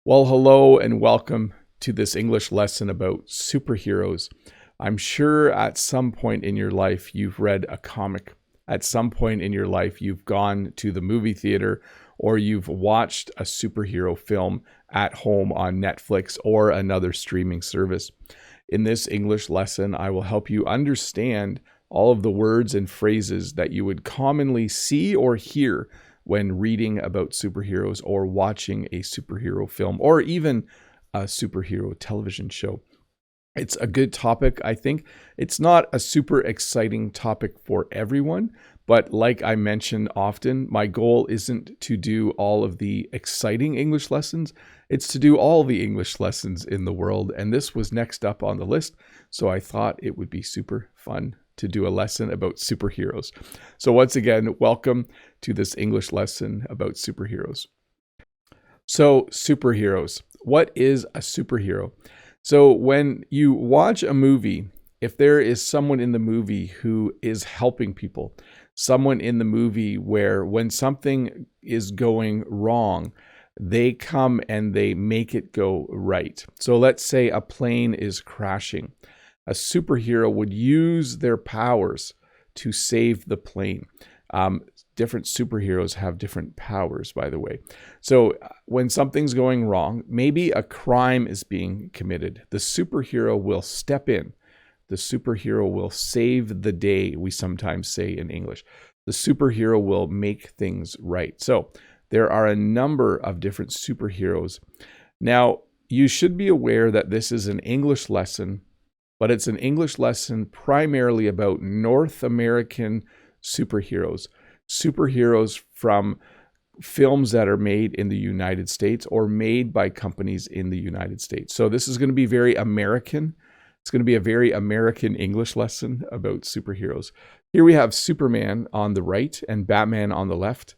Well, hello and welcome to this English lesson about superheroes. I'm sure at some point in your life you've read a comic. At some point in your life you've gone to the movie theater or you've watched a superhero film at home on Netflix or another streaming service. In this English lesson, I will help you understand all of the words and phrases that you would commonly see or hear when reading about superheroes or watching a superhero film or even a superhero television show. It's a good topic, I think. It's not a super exciting topic for everyone, but like I mention often, my goal isn't to do all of the exciting English lessons. It's to do all the English lessons in the world, and this was next up on the list, so I thought it would be super fun to do a lesson about superheroes. So once again, welcome to this English lesson about superheroes. So superheroes, what is a superhero? So when you watch a movie, if there is someone in the movie who is helping people, someone in the movie where when something is going wrong, they come and they make it go right. So let's say a plane is crashing. A superhero would use their powers to save the plane. Different superheroes have different powers, by the way. So when something's going wrong, maybe a crime is being committed, the superhero will step in. The superhero will save the day, we sometimes say in English. The superhero will make things right. So there are a number of different superheroes. Now, you should be aware that this is an English lesson, but it's an English lesson primarily about North American superheroes. Superheroes from films that are made in the United States or made by companies in the United States. So this is going to be very American. It's going to be a very American English lesson about superheroes. Here we have Superman on the right and Batman on the left.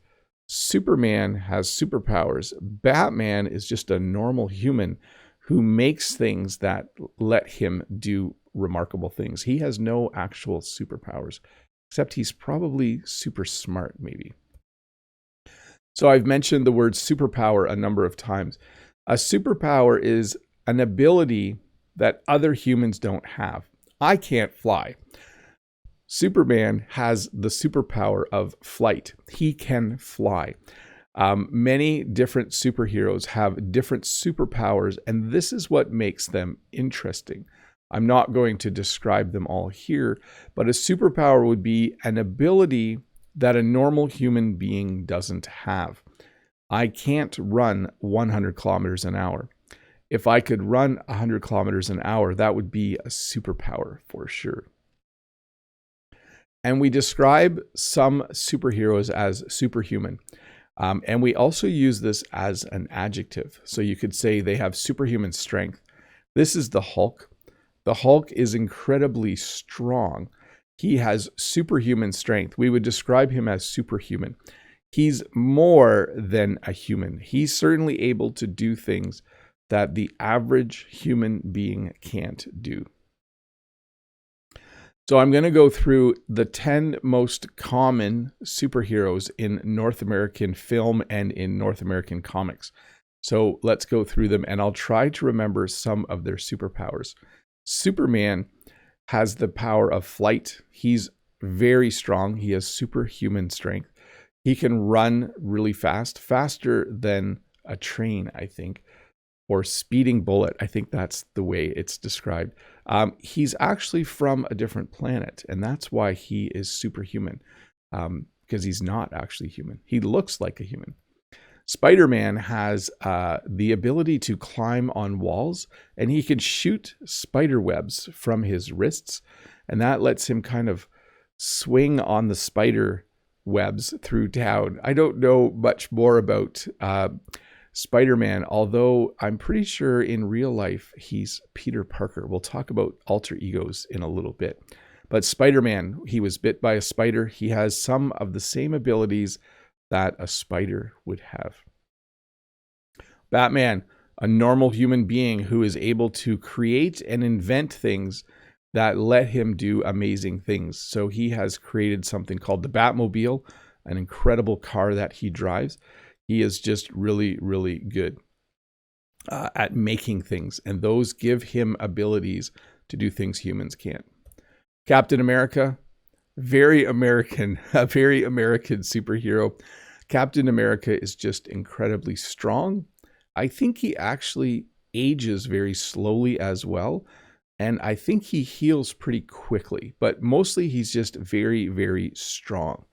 Superman has superpowers. Batman is just a normal human who makes things that let him do remarkable things. He has no actual superpowers, except he's probably super smart, maybe. So I've mentioned the word superpower a number of times. A superpower is an ability that other humans don't have. I can't fly. Superman has the superpower of flight. He can fly. Many different superheroes have different superpowers, and this is what makes them interesting. I'm not going to describe them all here, but a superpower would be an ability that a normal human being doesn't have. I can't run 100 kilometers an hour. If I could run 100 kilometers an hour, that would be a superpower for sure. And we describe some superheroes as superhuman. And we also use this as an adjective. So you could say they have superhuman strength. This is the Hulk. The Hulk is incredibly strong. He has superhuman strength. We would describe him as superhuman. He's more than a human. He's certainly able to do things that the average human being can't do. So I'm going to go through the 10 most common superheroes in North American film and in North American comics. So let's go through them, and I'll try to remember some of their superpowers. Superman has the power of flight. He's very strong. He has superhuman strength. He can run really fast, faster than a train, I think, or speeding bullet. I think that's the way it's described. He's actually from a different planet, and that's why he is superhuman, because he's not actually human. He looks like a human. Spider-Man has the ability to climb on walls, and he can shoot spider webs from his wrists, and that lets him kind of swing on the spider webs through town. I don't know much more about Spider-Man, although I'm pretty sure in real life he's Peter Parker. We'll talk about alter egos in a little bit. But Spider-Man, he was bit by a spider. He has some of the same abilities that a spider would have. Batman, a normal human being who is able to create and invent things that let him do amazing things. So he has created something called the Batmobile, an incredible car that he drives. He is just really, really good. at making things, and those give him abilities to do things humans can't. Captain America, very American, a very American superhero. Captain America is just incredibly strong. I think he actually ages very slowly as well. And I think he heals pretty quickly, but mostly he's just very, very strong,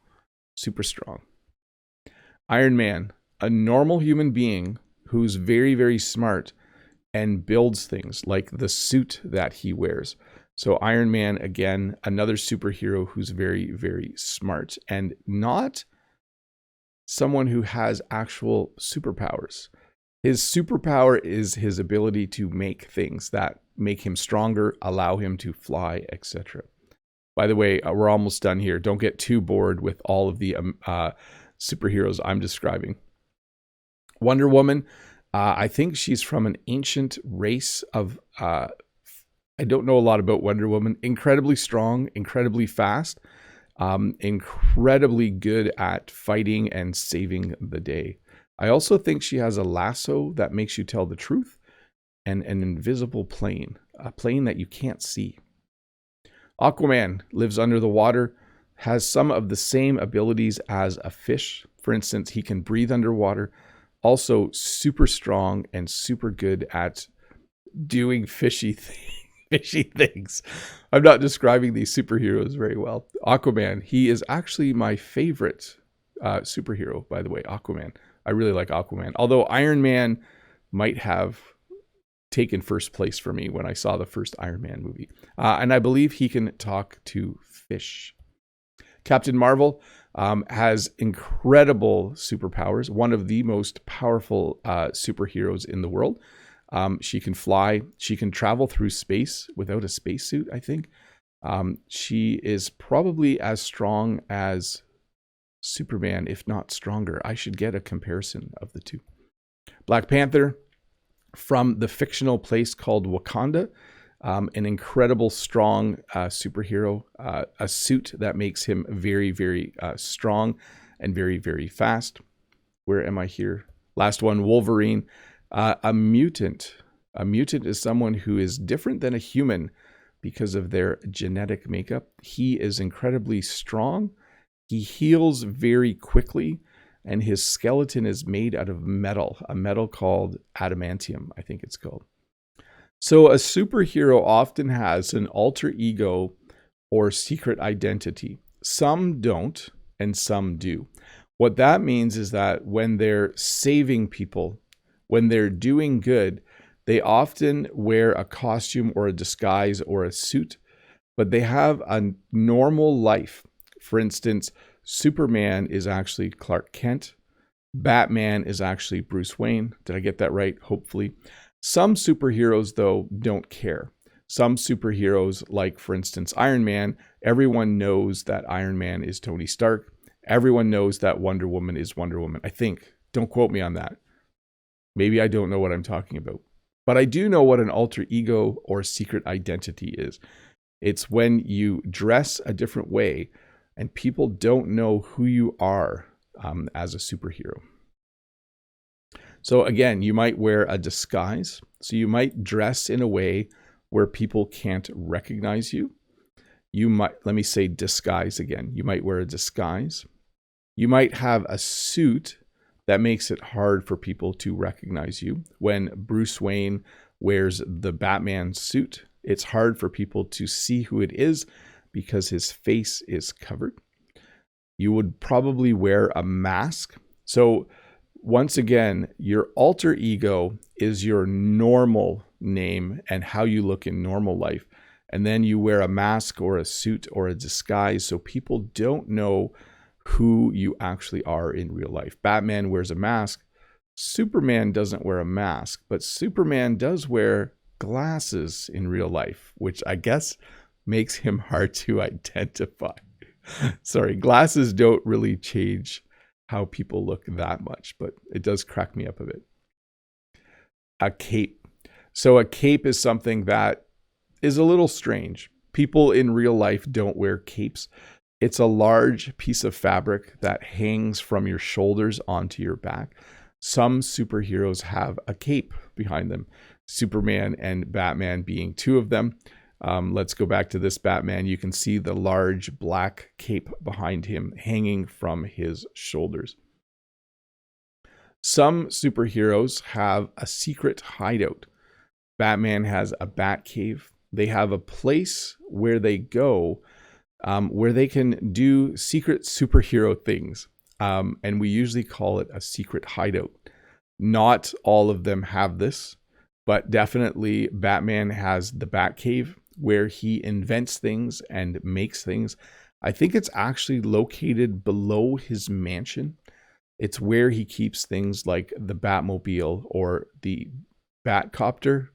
super strong. Iron Man, a normal human being who's very, very smart and builds things like the suit that he wears. So Iron Man, again, another superhero who's very, very smart and not someone who has actual superpowers. His superpower is his ability to make things that make him stronger, allow him to fly, etc. By the way, we're almost done here. Don't get too bored with all of the superheroes I'm describing. Wonder Woman, I think she's from an ancient race of, I don't know a lot about Wonder Woman. Incredibly strong, incredibly fast, incredibly good at fighting and saving the day. I also think she has a lasso that makes you tell the truth and an invisible plane, a plane that you can't see. Aquaman lives under the water, has some of the same abilities as a fish. For instance, he can breathe underwater, also super strong and super good at doing fishy things. I'm not describing these superheroes very well. Aquaman, he is actually my favorite superhero, by the way, Aquaman. I really like Aquaman. Although Iron Man might have taken first place for me when I saw the first Iron Man movie. And I believe he can talk to fish. Captain Marvel has incredible superpowers. One of the most powerful superheroes in the world. She can fly. She can travel through space without a spacesuit, I think. She is probably as strong as Superman, if not stronger. I should get a comparison of the two. Black Panther, from the fictional place called Wakanda, an incredible strong superhero, a suit that makes him very, very strong and very, very fast. Where am I here? Last one, Wolverine, a mutant. A mutant is someone who is different than a human because of their genetic makeup. He is incredibly strong. He heals very quickly, and his skeleton is made out of metal, a metal called adamantium, I think it's called. So a superhero often has an alter ego or secret identity. Some don't, and some do. What that means is that when they're saving people, when they're doing good, they often wear a costume or a disguise or a suit, but they have a normal life. For instance, Superman is actually Clark Kent. Batman is actually Bruce Wayne. Did I get that right? Hopefully. Some superheroes, though, don't care. Some superheroes, like, for instance, Iron Man, everyone knows that Iron Man is Tony Stark. Everyone knows that Wonder Woman is Wonder Woman. I think. Don't quote me on that. Maybe I don't know what I'm talking about. But I do know what an alter ego or secret identity is. It's when you dress a different way and people don't know who you are as a superhero. So again, you might wear a disguise. So you might dress in a way where people can't recognize you. You might, let me say disguise again. You might wear a disguise. You might have a suit that makes it hard for people to recognize you. When Bruce Wayne wears the Batman suit, it's hard for people to see who it is because his face is covered. You would probably wear a mask. So once again, your alter ego is your normal name and how you look in normal life. And then you wear a mask or a suit or a disguise so people don't know who you actually are in real life. Batman wears a mask. Superman doesn't wear a mask, but Superman does wear glasses in real life, which I guess makes him hard to identify. Sorry, glasses don't really change how people look that much, but it does crack me up a bit. A cape. So a cape is something that is a little strange. People in real life don't wear capes. It's a large piece of fabric that hangs from your shoulders onto your back. Some superheroes have a cape behind them, Superman and Batman being two of them. Let's go back to this Batman. You can see the large black cape behind him hanging from his shoulders. Some superheroes have a secret hideout. Batman has a bat cave. They have a place where they go where they can do secret superhero things. And we usually call it a secret hideout. Not all of them have this, but definitely Batman has the bat cave where he invents things and makes things. I think it's actually located below his mansion. It's where he keeps things like the Batmobile or the Batcopter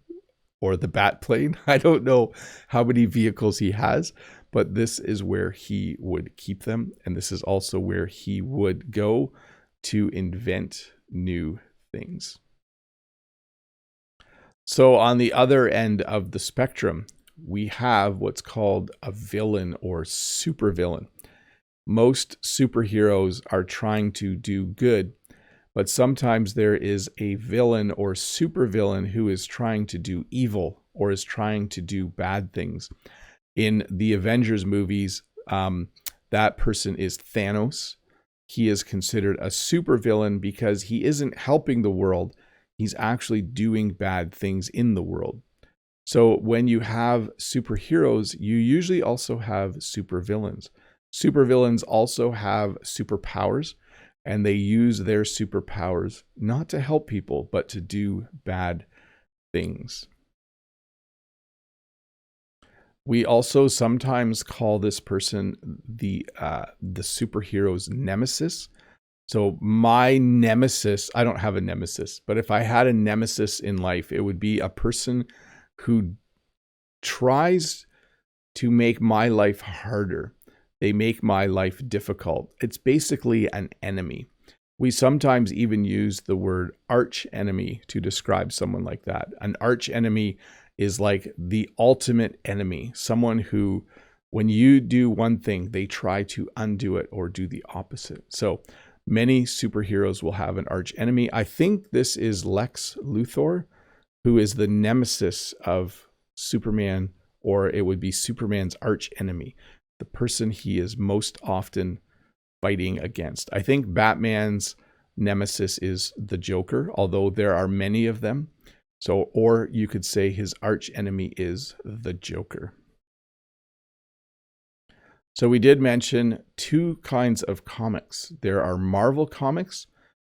or the Batplane. I don't know how many vehicles he has, but this is where he would keep them. And this is also where he would go to invent new things. So on the other end of the spectrum, we have what's called a villain or supervillain. Most superheroes are trying to do good, but sometimes there is a villain or supervillain who is trying to do evil or is trying to do bad things. In the Avengers movies, that person is Thanos. He is considered a supervillain because he isn't helping the world. He's actually doing bad things in the world. So when you have superheroes, you usually also have supervillains. Supervillains also have superpowers, and they use their superpowers not to help people, but to do bad things. We also sometimes call this person the superhero's nemesis. So my nemesis, I don't have a nemesis, but if I had a nemesis in life, it would be a person who tries to make my life harder. They make my life difficult. It's basically an enemy. We sometimes even use the word arch enemy to describe someone like that. An arch enemy is like the ultimate enemy, someone who, when you do one thing, they try to undo it or do the opposite. So many superheroes will have an arch enemy. I think this is Lex Luthor, who is the nemesis of Superman, or it would be Superman's arch enemy, the person he is most often fighting against. I think Batman's nemesis is the Joker, although there are many of them. So, or you could say his arch enemy is the Joker. So we did mention two kinds of comics. There are Marvel comics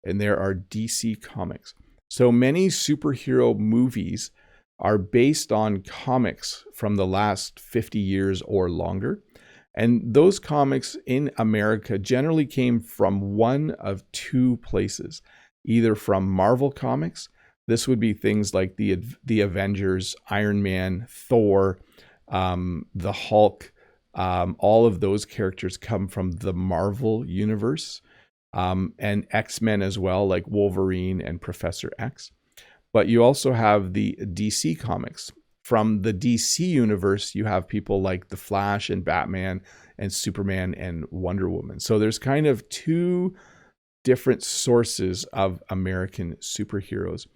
and there are DC comics. So many superhero movies are based on comics from the last 50 years or longer. And those comics in America generally came from one of two places, either from Marvel Comics. This would be things like the Avengers, Iron Man, Thor, the Hulk. All of those characters come from the Marvel universe, and X-Men as well, like Wolverine and Professor X. But you also have the DC comics. From the DC universe, you have people like the Flash and Batman and Superman and Wonder Woman. So there's kind of two different sources of American superheroes.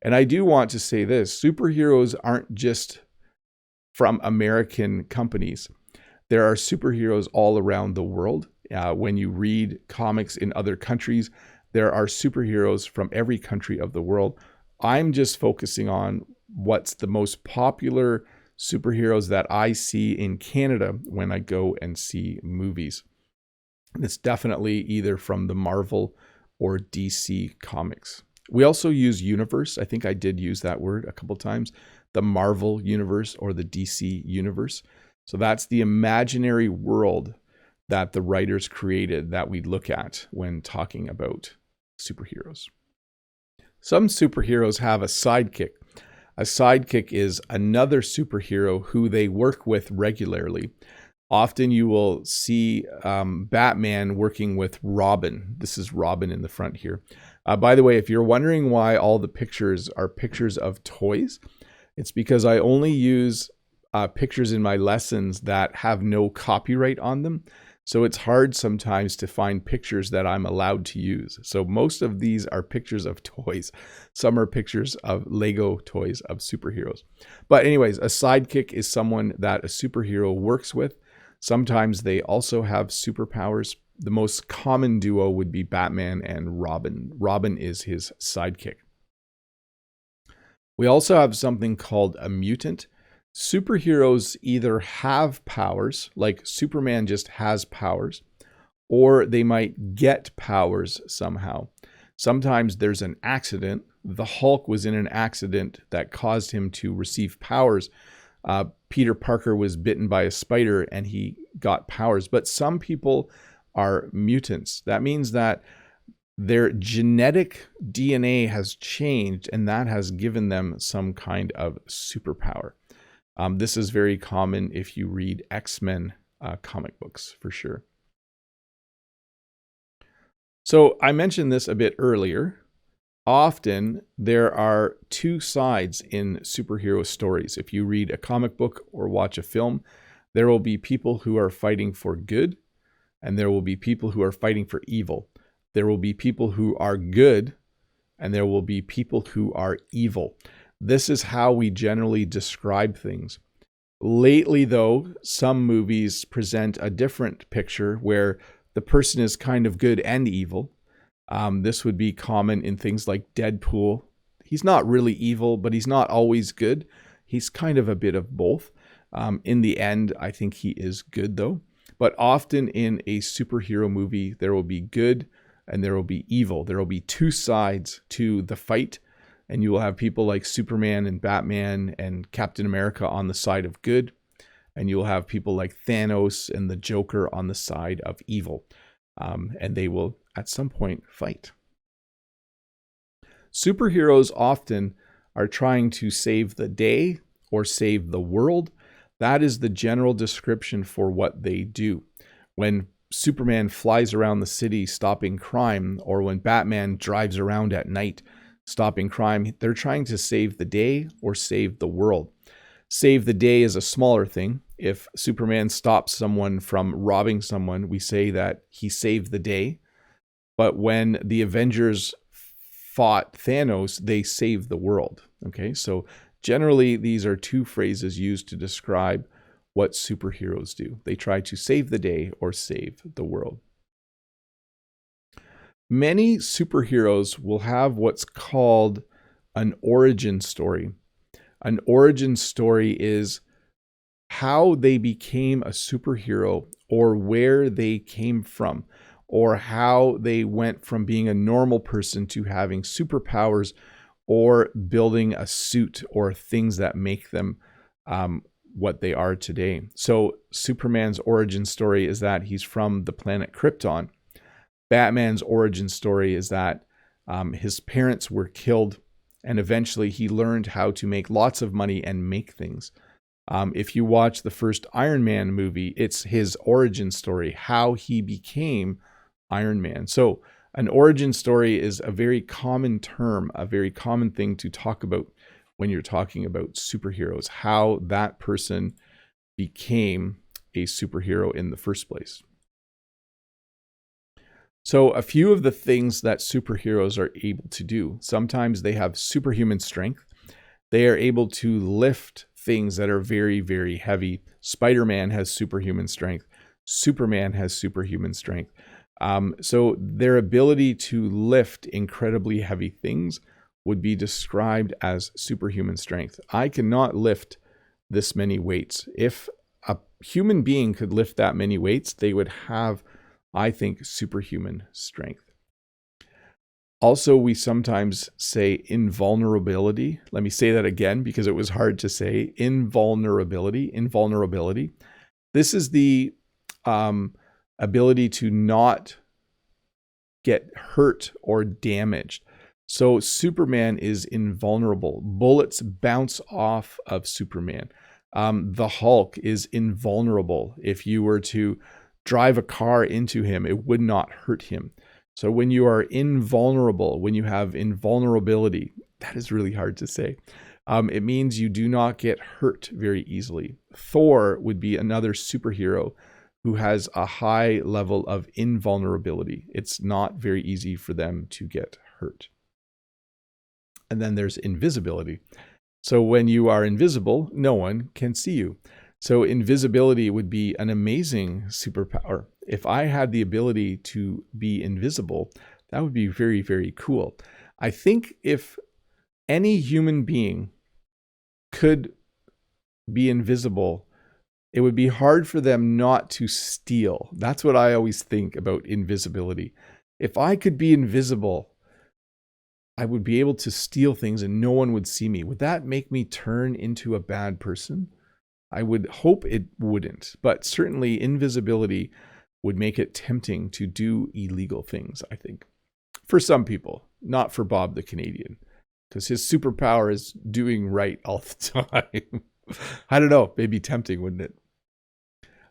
And I do want to say this, superheroes aren't just from American companies. There are superheroes all around the world. When you read comics in other countries, there are superheroes from every country of the world. I'm just focusing on what's the most popular superheroes that I see in Canada when I go and see movies. It's definitely either from the Marvel or DC comics. We also use universe. I think I did use that word a couple times. The Marvel universe or the DC universe. So that's the imaginary world that the writers created that we look at when talking about superheroes. Some superheroes have a sidekick. A sidekick is another superhero who they work with regularly. Often you will see Batman working with Robin. This is Robin in the front here. By the way, if you're wondering why all the pictures are pictures of toys, it's because I only use pictures in my lessons that have no copyright on them. So it's hard sometimes to find pictures that I'm allowed to use. So most of these are pictures of toys. Some are pictures of Lego toys of superheroes. But anyways, a sidekick is someone that a superhero works with. Sometimes they also have superpowers. The most common duo would be Batman and Robin. Robin is his sidekick. We also have something called a mutant. Superheroes either have powers, like Superman just has powers, or they might get powers somehow. Sometimes there's an accident. The Hulk was in an accident that caused him to receive powers. Peter Parker was bitten by a spider and he got powers. But some people are mutants. That means that their genetic DNA has changed and that has given them some kind of superpower. This is very common if you read X-Men comic books, for sure. So I mentioned this a bit earlier. Often there are two sides in superhero stories. If you read a comic book or watch a film, there will be people who are fighting for good, and there will be people who are fighting for evil. There will be people who are good, and there will be people who are evil. This is how we generally describe things. Lately, though, some movies present a different picture where the person is kind of good and evil. This would be common in things like Deadpool. He's not really evil, but he's not always good. He's kind of a bit of both. In the end, I think he is good, though. But often in a superhero movie, there will be good and there will be evil. There will be two sides to the fight. And you will have people like Superman and Batman and Captain America on the side of good. And you'll have people like Thanos and the Joker on the side of evil. And they will, at some point, fight. Superheroes often are trying to save the day or save the world. That is the general description for what they do. When Superman flies around the city stopping crime, or when Batman drives around at night stopping crime, they're trying to save the day or save the world. Save the day is a smaller thing. If Superman stops someone from robbing someone, we say that he saved the day. But when the Avengers fought Thanos, they saved the world. Okay, so generally these are two phrases used to describe what superheroes do. They try to save the day or save the world. Many superheroes will have what's called an origin story. An origin story is how they became a superhero, or where they came from, or how they went from being a normal person to having superpowers, or building a suit, or things that make them what they are today. So Superman's origin story is that he's from the planet Krypton. Batman's origin story is that his parents were killed and eventually he learned how to make lots of money and make things. If you watch the first Iron Man movie, it's his origin story, how he became Iron Man. So an origin story is a very common term, a very common thing to talk about when you're talking about superheroes, how that person became a superhero in the first place. So a few of the things that superheroes are able to do. Sometimes they have superhuman strength. They are able to lift things that are very, very heavy. Spider-Man has superhuman strength. Superman has superhuman strength. So their ability to lift incredibly heavy things would be described as superhuman strength. I cannot lift this many weights. If a human being could lift that many weights, they would have, I think, superhuman strength. Also, we sometimes say invulnerability. Let me say that again because it was hard to say. Invulnerability. This is the ability to not get hurt or damaged. So Superman is invulnerable. Bullets bounce off of Superman. The Hulk is invulnerable. If you were to drive a car into him, it would not hurt him. So when you are invulnerable, when you have invulnerability, that is really hard to say. It means you do not get hurt very easily. Thor would be another superhero who has a high level of invulnerability. It's not very easy for them to get hurt. And then there's invisibility. So when you are invisible, no one can see you. So invisibility would be an amazing superpower. If I had the ability to be invisible, that would be very, very cool. I think if any human being could be invisible, it would be hard for them not to steal. That's what I always think about invisibility. If I could be invisible, I would be able to steal things and no one would see me. Would that make me turn into a bad person? I would hope it wouldn't, but certainly invisibility would make it tempting to do illegal things, I think. For some people, not for Bob the Canadian, because his superpower is doing right all the time. I don't know, maybe tempting, wouldn't it?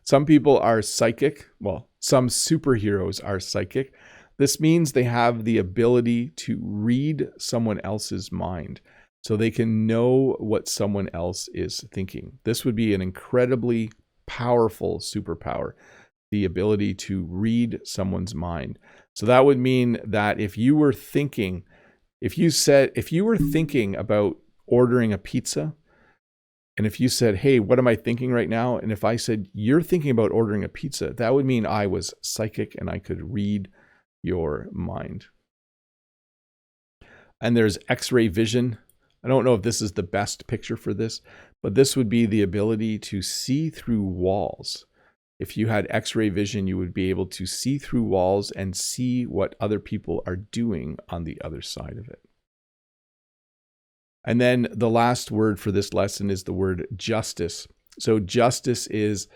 Some people are psychic. Well, some superheroes are psychic. This means they have the ability to read someone else's mind, so they can know what someone else is thinking. This would be an incredibly powerful superpower, the ability to read someone's mind. So that would mean that if you were thinking about ordering a pizza, and if you said, hey, what am I thinking right now? And if I said, you're thinking about ordering a pizza, that would mean I was psychic and I could read your mind. And there's X-ray vision. I don't know if this is the best picture for this, but this would be the ability to see through walls. If you had X-ray vision, you would be able to see through walls and see what other people are doing on the other side of it. And then the last word for this lesson is the word justice. So justice is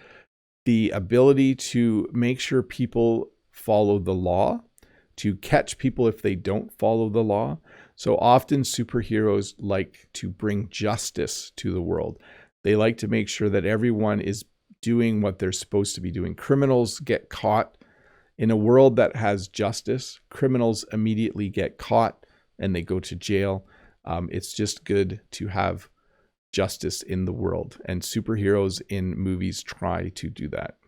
the ability to make sure people follow the law, to catch people if they don't follow the law. So often superheroes like to bring justice to the world. They like to make sure that everyone is doing what they're supposed to be doing. Criminals get caught. In a world that has justice, criminals immediately get caught and they go to jail. It's just good to have justice in the world, and superheroes in movies try to do that.